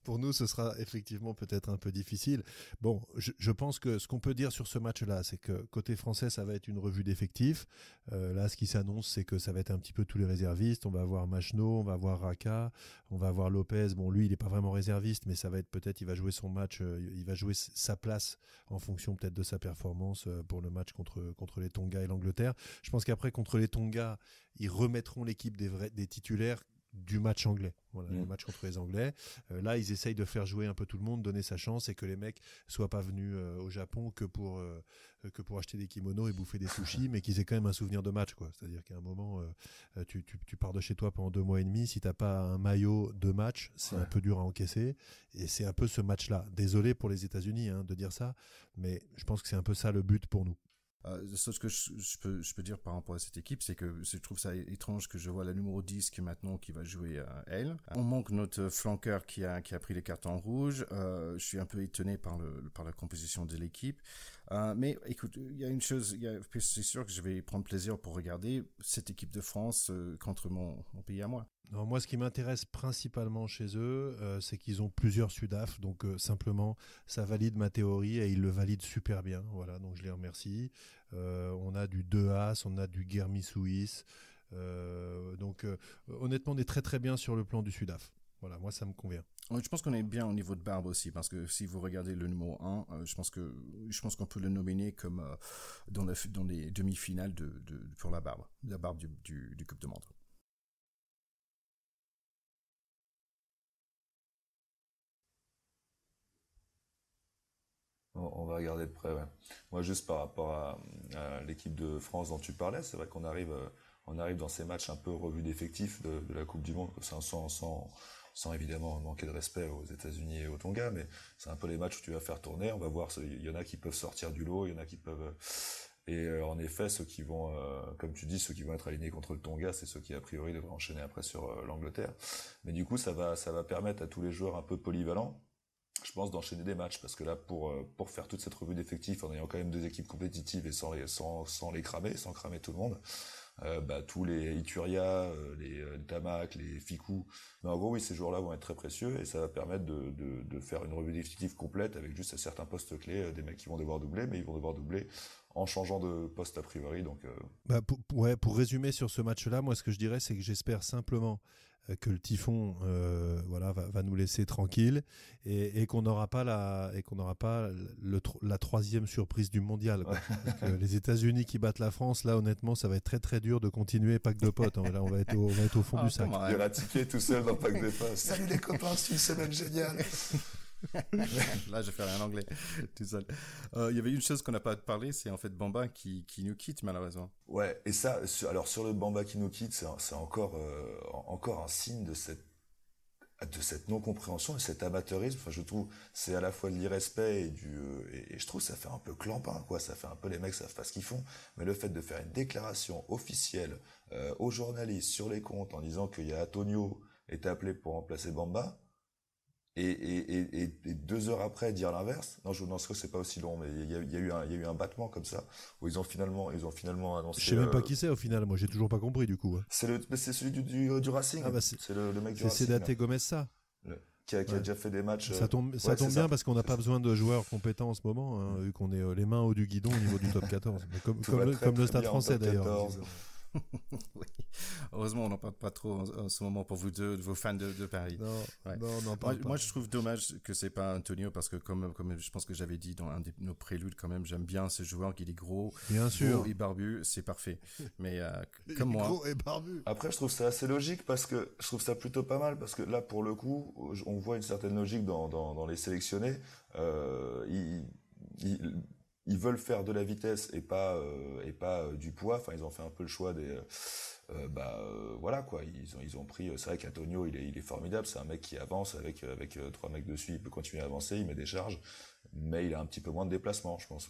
Pour nous, ce sera effectivement peut-être un peu difficile. Bon, je pense que ce qu'on peut dire sur ce match-là, c'est que côté français, ça va être une revue d'effectifs. Là, ce qui s'annonce, c'est que ça va être un petit peu tous les réservistes. On va avoir Machno, on va avoir Raka, on va avoir Lopez. Bon, lui, il n'est pas vraiment réserviste, mais ça va être peut-être, il va jouer son match, il va jouer sa place en fonction peut-être de sa performance pour le match contre les Tonga et l'Angleterre. Je pense qu'après, contre les Tonga, ils remettront l'équipe des titulaires du match anglais, le match contre les Anglais. Là, ils essayent de faire jouer un peu tout le monde, donner sa chance et que les mecs soient pas venus au Japon que pour acheter des kimonos et bouffer des sushis, mais qu'ils aient quand même un souvenir de match, quoi. C'est-à-dire qu'à un moment, tu pars de chez toi pendant 2 mois et demi, si t'as pas un maillot de match, c'est un peu dur à encaisser. Et c'est un peu ce match-là. Désolé pour les États-Unis de dire ça, mais je pense que c'est un peu ça le but pour nous. Ce que je peux dire par rapport à cette équipe, c'est que je trouve ça étrange que je vois la numéro 10 qui va jouer elle. On manque notre flanqueur qui a pris les cartons rouges. Je suis un peu étonné par la composition de l'équipe. Mais écoute, il y a une chose, c'est sûr que je vais prendre plaisir pour regarder cette équipe de France contre mon pays à moi. Non, moi, ce qui m'intéresse principalement chez eux, c'est qu'ils ont plusieurs Sudaf, donc simplement, ça valide ma théorie et ils le valident super bien. Voilà, donc je les remercie. On a du De Haas, on a du Guermi Suisse. Donc, honnêtement, on est très très bien sur le plan du Sudaf. Voilà, moi, ça me convient. Je pense qu'on est bien au niveau de Barbe aussi, parce que si vous regardez le numéro 1, je pense qu'on peut le nominer comme dans les demi-finales pour la Barbe du Coupe du Monde. On va regarder de près, ouais. Moi, juste par rapport à l'équipe de France dont tu parlais, c'est vrai qu'on arrive dans ces matchs un peu revus d'effectifs de la Coupe du Monde, sans évidemment manquer de respect aux États-Unis et aux Tonga, mais c'est un peu les matchs où tu vas faire tourner. On va voir, il y en a qui peuvent sortir du lot, il y en a qui peuvent. Et en effet, ceux qui vont, comme tu dis, ceux qui vont être alignés contre le Tonga, c'est ceux qui a priori devraient enchaîner après sur l'Angleterre. Mais du coup, ça va permettre à tous les joueurs un peu polyvalents, je pense, d'enchaîner des matchs, parce que là, pour faire toute cette revue d'effectifs, en ayant quand même 2 équipes compétitives et sans les cramer, sans cramer tout le monde, tous les Ituria, les Tamac, les Ficou, mais en gros, oui, ces joueurs-là vont être très précieux et ça va permettre de faire une revue d'effectifs complète avec juste à certains postes clés, des mecs qui vont devoir doubler, mais ils vont devoir doubler en changeant de poste a priori. Donc, pour résumer sur ce match-là, moi, ce que je dirais, c'est que j'espère simplement que le typhon va nous laisser tranquille et qu'on n'aura pas la 3e surprise du mondial. Les États-Unis qui battent la France, là honnêtement ça va être très très dur de continuer pack de potes. Là on va être au fond du sac. Il y aura ticket tout seul dans pack de potes. Salut les copains, c'est une semaine géniale. Là, je ferai un anglais tout seul. Il y avait une chose qu'on n'a pas parlé, c'est en fait Bamba qui nous quitte malheureusement. Ouais, et ça, alors sur le Bamba qui nous quitte, c'est encore un signe de cette non-compréhension et cet amateurisme. Enfin, je trouve, c'est à la fois de l'irrespect et je trouve ça fait un peu clampin, quoi. Ça fait un peu les mecs savent pas ce qu'ils font. Mais le fait de faire une déclaration officielle aux journalistes sur les comptes en disant qu'il y a Antonio est appelé pour remplacer Bamba. Et 2 heures après dire l'inverse. Non, que c'est pas aussi long, mais il y a eu un battement comme ça où ils ont finalement annoncé. Je sais même pas qui c'est au final. Moi, j'ai toujours pas compris du coup. C'est celui du Racing. Ah bah c'est le mec du Racing. C'est Sédaté Gomez ça. qui a déjà fait des matchs. Ça tombe bien parce qu'on n'a pas besoin de joueurs compétents en ce moment, hein, vu qu'on est les mains au du guidon au niveau du top 14. Mais comme le Stade français d'ailleurs. Oui. Heureusement, on n'en parle pas trop en ce moment pour vous deux, vos fans de Paris. Non, on n'en parle pas. Moi, je trouve dommage que c'est pas Antonio parce que comme je pense que j'avais dit dans un de nos préludes, quand même, j'aime bien ce joueur qui est gros, bien sûr, beau et barbu, c'est parfait. Mais comme moi. Gros et barbu. Après, je trouve ça assez logique parce que je trouve ça plutôt pas mal parce que là, pour le coup, on voit une certaine logique dans les sélectionnés. Ils veulent faire de la vitesse et pas du poids. Enfin, ils ont fait un peu le choix des voilà quoi. Ils ont pris. C'est vrai qu'Antonio, il est formidable. C'est un mec qui avance avec 3 mecs dessus. Il peut continuer à avancer. Il met des charges, mais il a un petit peu moins de déplacement, je pense.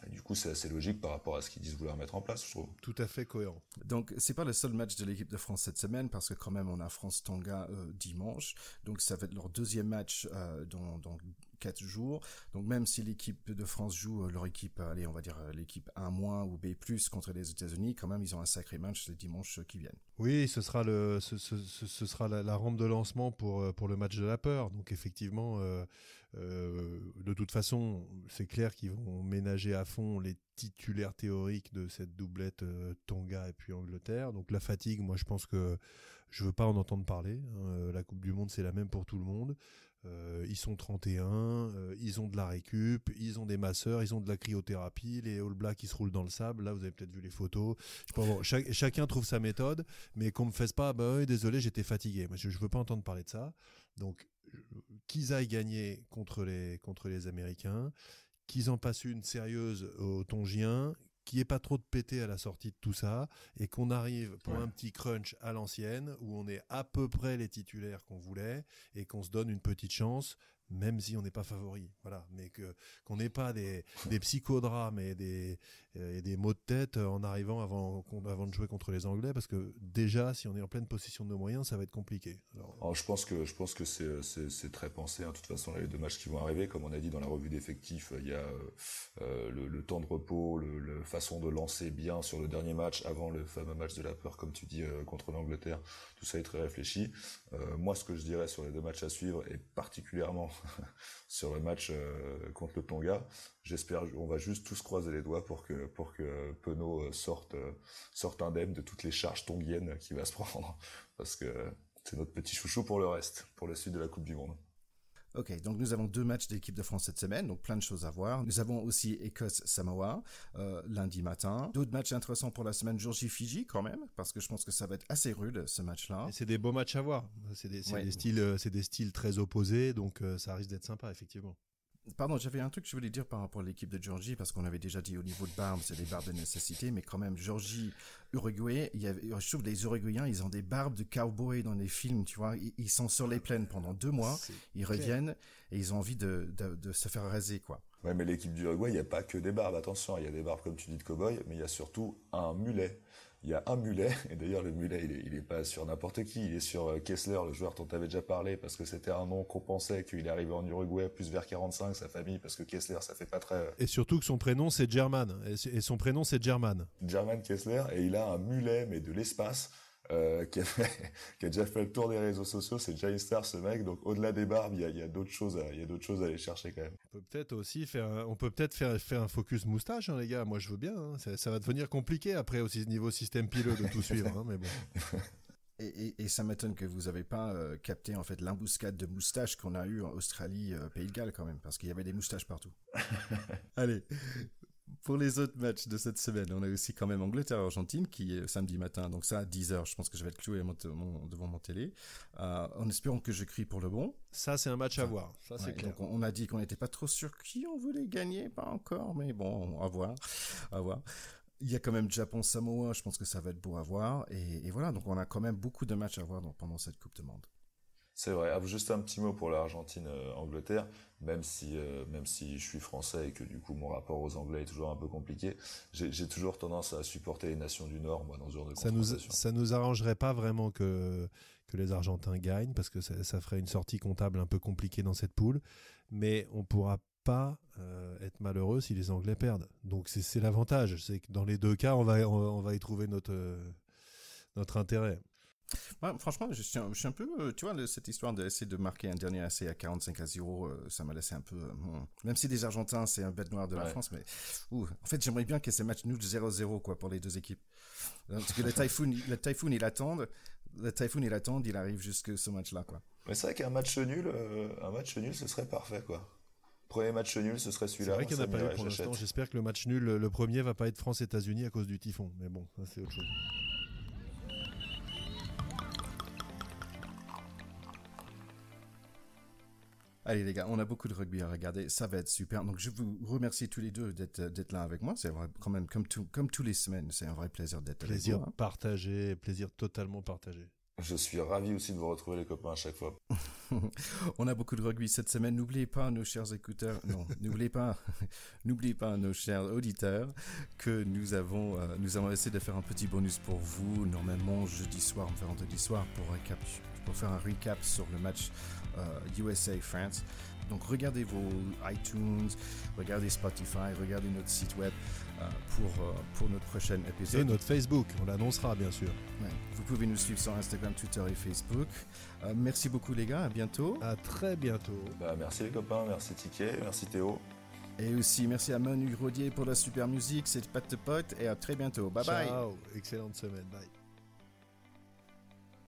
Et du coup, c'est assez logique par rapport à ce qu'ils disent vouloir mettre en place, je trouve. Tout à fait cohérent. Donc, c'est pas le seul match de l'équipe de France cette semaine, parce que quand même, on a France-Tonga dimanche. Donc, ça va être leur deuxième match dans 4 jours. Donc, même si l'équipe de France joue leur équipe, allez, on va dire l'équipe A- ou B+, contre les États-Unis, quand même, ils ont un sacré match les dimanches qui viennent. Oui, ce sera la rampe de lancement pour le match de la peur. Donc, effectivement, de toute façon, c'est clair qu'ils vont ménager à fond les titulaires théoriques de cette doublette Tonga et puis Angleterre. Donc la fatigue, moi je pense que je veux pas en entendre parler. La Coupe du Monde, c'est la même pour tout le monde. Ils sont 31, ils ont de la récup, ils ont des masseurs, ils ont de la cryothérapie, les All Blacks qui se roulent dans le sable. Là, vous avez peut-être vu les photos. Chacun trouve sa méthode, mais qu'on me fasse pas, oui, désolé, j'étais fatigué. Moi, je veux pas entendre parler de ça. Donc, qu'ils aillent gagner contre les Américains, qu'ils en passent une sérieuse aux Tongiens, qu'il n'y ait pas trop de pété à la sortie de tout ça, et qu'on arrive pour un petit crunch à l'ancienne, où on est à peu près les titulaires qu'on voulait, et qu'on se donne une petite chance, même si on n'est pas favori. Voilà. Mais qu'on n'ait pas des psychodrames et des maux de tête en arrivant avant de jouer contre les Anglais, parce que déjà, si on est en pleine possession de nos moyens, ça va être compliqué. Alors, je pense que c'est très pensé. Hein. De toute façon, là, les 2 matchs qui vont arriver, comme on a dit dans la revue d'effectifs, il y a le temps de repos, la façon de lancer bien sur le dernier match avant le fameux match de la peur, comme tu dis, contre l'Angleterre. Tout ça est très réfléchi. Moi, ce que je dirais sur les 2 matchs à suivre, et particulièrement sur le match contre le Tonga, on va juste tous croiser les doigts pour que Penaud sorte indemne de toutes les charges tongiennes qu'il va se prendre, parce que c'est notre petit chouchou pour le reste, pour la suite de la Coupe du Monde. Ok, donc nous avons 2 matchs d'équipe de France cette semaine, donc plein de choses à voir. Nous avons aussi Écosse-Samoa lundi matin. D'autres matchs intéressants pour la semaine, Géorgie-Fidji quand même, parce que je pense que ça va être assez rude ce match-là. Et c'est des beaux matchs à voir. C'est des styles très opposés, donc ça risque d'être sympa effectivement. Pardon, j'avais un truc que je voulais dire par rapport à l'équipe de Géorgie, parce qu'on avait déjà dit au niveau de barbe, c'est des barbes de nécessité, mais quand même, Géorgie, Uruguay, je trouve les Uruguayens, ils ont des barbes de cowboy dans les films, tu vois, ils sont sur les plaines pendant 2 mois, ils reviennent, et ils ont envie de se faire raser, quoi. Ouais, mais l'équipe du Uruguay, il n'y a pas que des barbes, attention, il y a des barbes, comme tu dis, de cow-boy, mais il y a surtout un mulet. Il y a un mulet, et d'ailleurs le mulet, il est pas sur n'importe qui, il est sur Kessler, le joueur dont tu avais déjà parlé, parce que c'était un nom qu'on pensait qu'il est arrivé en Uruguay plus vers 45, sa famille, parce que Kessler, ça fait pas très... Et surtout que son prénom, c'est German, et son prénom, c'est German. German Kessler, et il a un mulet, mais de l'espace, qui a déjà fait le tour des réseaux sociaux, c'est déjà une star ce mec, donc au-delà des barbes, il y a d'autres choses à aller chercher quand même. On peut peut-être faire un focus moustache, hein, les gars, moi je veux bien, hein. Ça va devenir compliqué après aussi niveau système pileux de tout suivre, hein, mais bon. Et ça m'étonne que vous n'avez pas capté en fait l'embuscade de moustaches qu'on a eu en Australie, Pays de Galles quand même, parce qu'il y avait des moustaches partout. Allez. Pour les autres matchs de cette semaine, on a aussi quand même Angleterre-Argentine qui est samedi matin, donc ça à 10h, je pense que je vais être cloué devant mon télé, en espérant que je crie pour le bon. Ça c'est un match à voir, ça c'est clair. Donc on a dit qu'on n'était pas trop sûr qui on voulait gagner, pas encore, mais bon, à voir. Il y a quand même Japon-Samoa, je pense que ça va être beau à voir, et voilà, donc on a quand même beaucoup de matchs à voir pendant cette Coupe du Monde. C'est vrai. Juste un petit mot pour l'Argentine-Angleterre, même si je suis français et que du coup mon rapport aux Anglais est toujours un peu compliqué, j'ai toujours tendance à supporter les nations du Nord, moi, dans ce genre de confrontation. Ça nous arrangerait pas vraiment que les Argentins gagnent, parce que ça ferait une sortie comptable un peu compliquée dans cette poule, mais on pourra pas être malheureux si les Anglais perdent. Donc c'est l'avantage, c'est que dans les 2 cas, on va y trouver notre intérêt. Ouais, franchement, je suis un peu, tu vois, cette histoire d'essayer de marquer un dernier essai à 45-0, ça m'a laissé un peu, même si les Argentins, c'est un bête noire de la France, mais, en fait, j'aimerais bien que ces matchs nuls 0-0, quoi, pour les deux équipes. Parce que le Typhoon, il attend, il arrive jusque ce match-là, quoi. Mais c'est vrai qu'un match nul, ce serait parfait, quoi. Premier match nul, ce serait C'est celui-là. vrai qu'il n'y en a ça pas eu m'irait, pour l'instant. j'achète. J'espère que le match nul, le premier, va pas être France-États-Unis à cause du typhon. Mais bon, ça c'est autre chose. Allez les gars, on a beaucoup de rugby à regarder, ça va être super. Donc je vous remercie tous les deux d'être là avec moi. C'est vrai, quand même comme tous les semaines, c'est un vrai plaisir d'être avec Plaisir vous. partagé, plaisir totalement partagé. Je suis ravi aussi de vous retrouver, les copains, à chaque fois. On a beaucoup de rugby cette semaine. N'oubliez pas, nos chers écouteurs, non, n'oubliez pas, nos chers auditeurs, que nous avons essayé de faire un petit bonus pour vous, normalement jeudi soir, vendredi soir, pour faire un recap sur le match USA-France. Donc regardez vos iTunes, regardez Spotify, regardez notre site web pour notre prochain épisode. Et notre Facebook, on l'annoncera bien sûr. Ouais. Vous pouvez nous suivre sur Instagram, Twitter et Facebook. Merci beaucoup les gars, à bientôt. À très bientôt. Merci les copains, merci Ticket, merci Théo. Et aussi merci à Manu Rodier pour la super musique, c'est Pat de Pote et à très bientôt. Bye bye. Ciao, excellente semaine, bye.